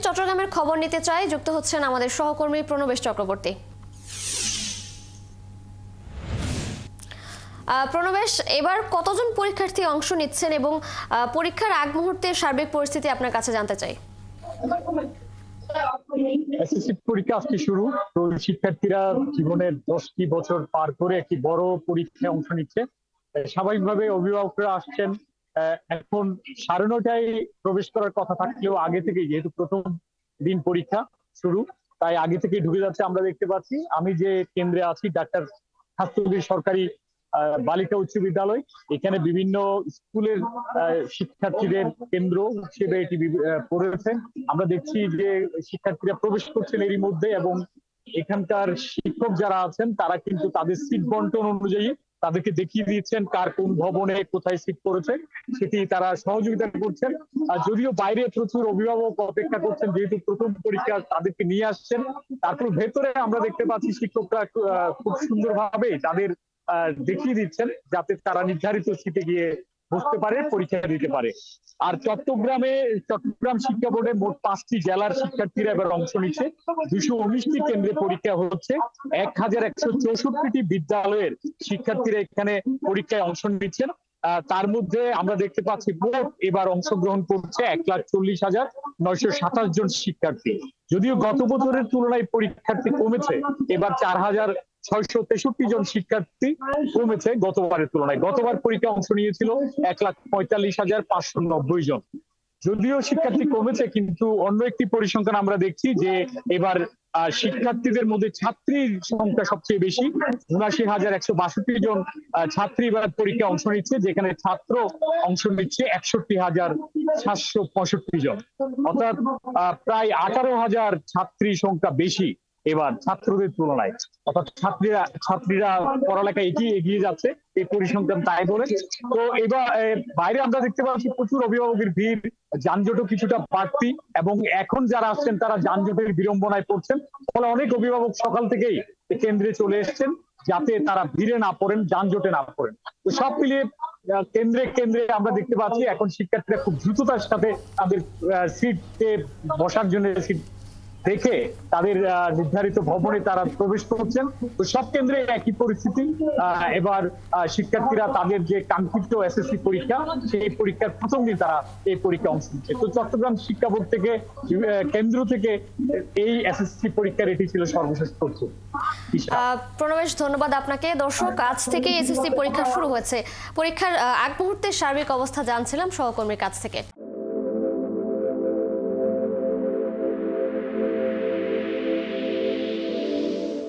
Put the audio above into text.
চট্টগ্রামের খবর নিতে চাই, যুক্ত হচ্ছেন আমাদের সহকর্মী প্রণবেশ চক্রবর্তী। প্রণবেশ, এবার কতজন পরীক্ষার্থী অংশ নিচ্ছেন এবং পরীক্ষার আগ মুহূর্তের সার্বিক পরিস্থিতি আপনার কাছে জানতে চাই। এসএসসি পরীক্ষা আজকে শুরু। তো শিক্ষার্থীরা জীবনের 10টি বছর পার করে একটি বড় পরীক্ষায় অংশ নিচ্ছে। স্বাভাবিকভাবে অভিভাবকরা আসছেন। এখন 9:30টায় প্রবেশ করার কথা থাকলেও আগে থেকে, যেহেতু প্রথম দিন পরীক্ষা শুরু, তাই আগে থেকে ঢুকে যাচ্ছে। আমরা দেখতে পাচ্ছি, আমি যে কেন্দ্রে আছি ডাক্তার খাস্তগীর সরকারি বালিকা উচ্চ বিদ্যালয়, এখানে বিভিন্ন স্কুলের শিক্ষার্থীদের কেন্দ্র হিসেবে এটি পড়েছে। আমরা দেখছি যে শিক্ষার্থীরা প্রবেশ করছেন এরই মধ্যে, এবং এখানকার শিক্ষক যারা আছেন তারা কিন্তু তাদের সিট বন্টন অনুযায়ী তাদেরকে দেখিয়ে দিচ্ছেন কার কোন ভবনে কোথায় সিট পড়েছে, সেটি তারা সহযোগিতা করছেন। যদিও বাইরে প্রচুর অভিভাবক অপেক্ষা করছেন, যেহেতু প্রথম পরীক্ষা তাদেরকে নিয়ে আসছেন। তারপর ভেতরে আমরা দেখতে পাচ্ছি শিক্ষকরা খুব সুন্দরভাবে তাদের দেখিয়ে দিচ্ছেন যাতে তারা নির্ধারিত সিটে গিয়ে বসতে পারে, পরীক্ষা দিতে পারে। আর চট্টগ্রাম শিক্ষা বোর্ডে মোট 5টি জেলার শিক্ষার্থীরা এবার অংশ নিচ্ছে। 219টি কেন্দ্রে পরীক্ষা হচ্ছে। 1164টি বিদ্যালয়ের শিক্ষার্থীরা এখানে পরীক্ষায় অংশ নিচ্ছেন। তার মধ্যে আমরা দেখতে পাচ্ছি মোট এবার অংশগ্রহণ করছে 1,40,927 জন শিক্ষার্থী। যদিও গত বছরের তুলনায় পরীক্ষার্থী কমেছে, এবার 4,663 জন শিক্ষার্থী কমেছে গতবারের তুলনায়। গতবার পরীক্ষা অংশ নিয়েছিল 1,45,590 জন। যদিও শিক্ষার্থী কমেছে, কিন্তু অন্য একটি পরিসংখ্যান আমরা দেখছি যে এবার শিক্ষার্থীদের মধ্যে ছাত্রীর সংখ্যা সবচেয়ে বেশি। ৭৯,১৬২ জন ছাত্রী এবার পরীক্ষা অংশ নিচ্ছে, যেখানে ছাত্র অংশ নিচ্ছে ৬১,৭৬৫ জন। অর্থাৎ প্রায় 18,000 ছাত্রী সংখ্যা বেশি এবার ছাত্রদের তুলনায়। অর্থাৎ ছাত্রীরা পড়ালেখায় এগিয়ে যাচ্ছে, এই পরিসংখ্যান তাই বলে। তো এবার বাইরে আমরা দেখতে পাচ্ছি প্রচুর অভিভাবকের ভিড়, যানজটও কিছুটা বাড়তি, এবং এখন যারা আসছেন তারা যানজটের বিড়ম্বনায় পড়ছেন। ফলে অনেক অভিভাবক সকাল থেকেই কেন্দ্রে চলে এসেছেন যাতে তারা ভিড়ে না পড়েন, যানজটে না পড়েন। তো সব মিলিয়ে কেন্দ্রে আমরা দেখতে পাচ্ছি এখন শিক্ষার্থীরা খুব দ্রুততার সাথে তাদের সিটে বসার জন্য সিট দেখে তাদের নির্ধারিত ভবনে তারা প্রবেশ করছেন। তো সব কেন্দ্রে একই পরিস্থিতি। এবার শিক্ষার্থীরা তাদের যে কাঙ্ক্ষিত এসএসসি পরীক্ষা, সেই পরীক্ষার প্রথম দিন তারা এই পরীক্ষা অংশ নিচ্ছে। তো চট্টগ্রাম শিক্ষা বোর্ড থেকে, কেন্দ্র থেকে এই এসএসসি পরীক্ষার এটি ছিল সর্বশেষ তথ্য। প্রণবেশ, ধন্যবাদ আপনাকে। দর্শক, আজ থেকে এসএসসি পরীক্ষা শুরু হয়েছে। পরীক্ষার আগ মুহূর্তের সার্বিক অবস্থা জানছিলাম সহকর্মীর কাছ থেকে।